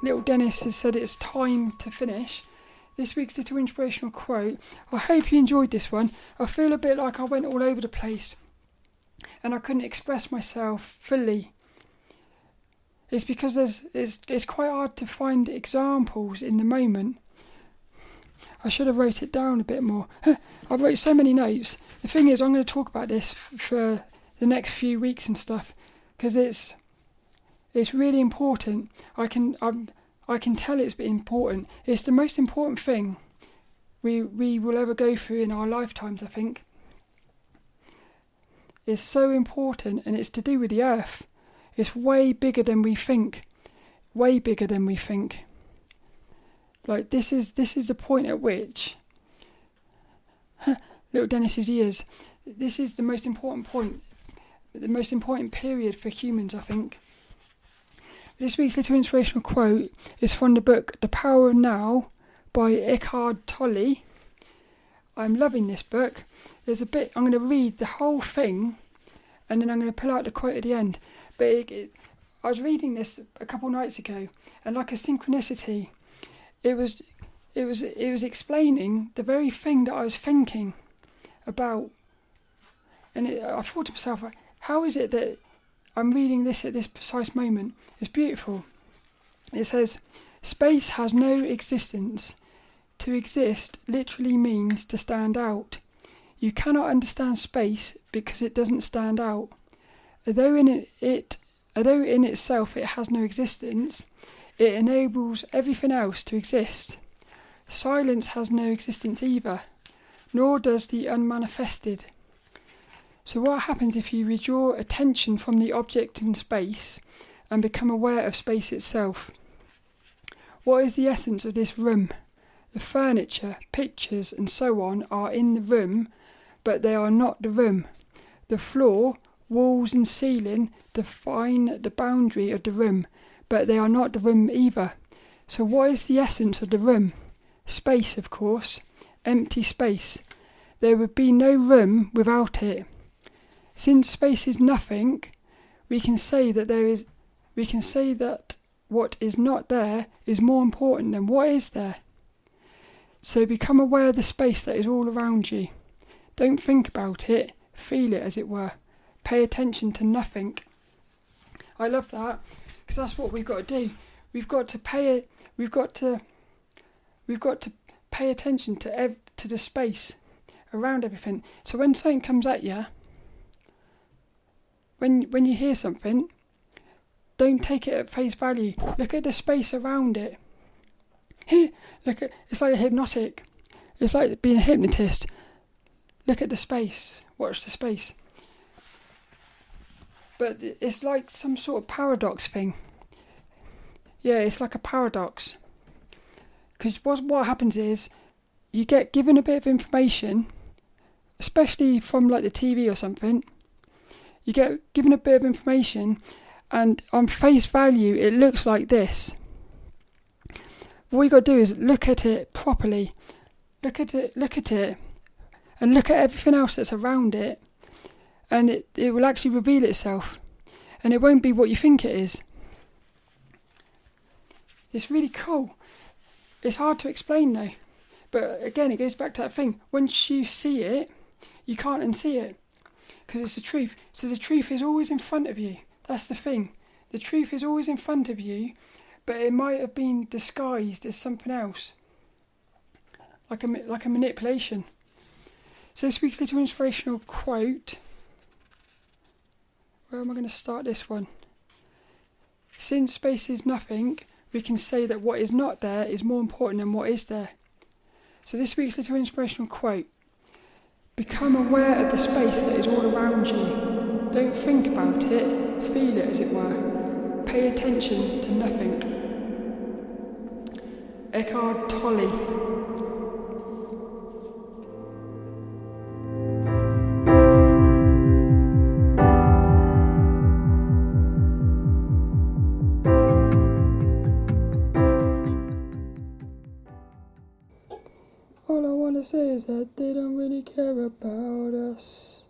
Little Dennis has said it's time to finish. This week's little inspirational quote. I hope you enjoyed this one. I feel a bit like I went all over the place. and I couldn't express myself fully. It's because it's quite hard to find examples in the moment. I should have wrote it down a bit more. I wrote so many notes. The thing is, I'm going to talk about this for the next few weeks and stuff, because it's really important. I can tell it's important. It's the most important thing we will ever go through in our lifetimes, I think. It's so important, and it's to do with the earth. It's way bigger than we think. Way bigger than we think. Like, this is the point at which little Dennis's ears. This is the most important point, the most important period for humans, I think. This week's little inspirational quote is from the book The Power of Now by Eckhart Tolle. I'm loving this book. There's a bit, I'm going to read the whole thing, and then I'm going to pull out the quote at the end. But I was reading this a couple nights ago, and like a synchronicity, it was explaining the very thing that I was thinking about. And I thought to myself, how is it that I'm reading this at this precise moment? It's beautiful. It says, space has no existence. To exist literally means to stand out. You cannot understand space because it doesn't stand out. Although in itself it has no existence, it enables everything else to exist. Silence has no existence either, nor does the unmanifested. So what happens if you withdraw attention from the object in space and become aware of space itself? What is the essence of this room? The furniture, pictures and so on are in the room, but they are not the room. The floor, walls and ceiling define the boundary of the room, but they are not the room either. So what is the essence of the room? Space, of course. Empty space. There would be no room without it. Since space is nothing, we can say that what is not there is more important than what is there. So become aware of the space that is all around you. Don't think about it, feel it as it were. Pay attention to nothing. I love that, because that's what we've got to do. We've got to pay attention to the space around everything. So when something comes at you, when you hear something, don't take it at face value. Look at the space around it. It's like a hypnotic. It's like being a hypnotist. Look at the space. Watch the space. But it's like some sort of paradox thing. Yeah, it's like a paradox. Because what happens is, you get given a bit of information, especially from like the TV or something. You get given a bit of information, and on face value, it looks like this. What you got to do is look at it properly. Look at it, and look at everything else that's around it, and it will actually reveal itself, and it won't be what you think it is. It's really cool. It's hard to explain though, but again, it goes back to that thing. Once you see it, you can't unsee it, because it's the truth. So the truth is always in front of you. That's the thing. The truth is always in front of you, but it might have been disguised as something else, like a manipulation. So this week's little inspirational quote. Where am I going to start this one? Since space is nothing, we can say that what is not there is more important than what is there. So this week's little inspirational quote. Become aware of the space that is all around you. Don't think about it, feel it as it were. Pay attention to nothing. Eckhart Tolle. All I want to say is that they don't really care about us.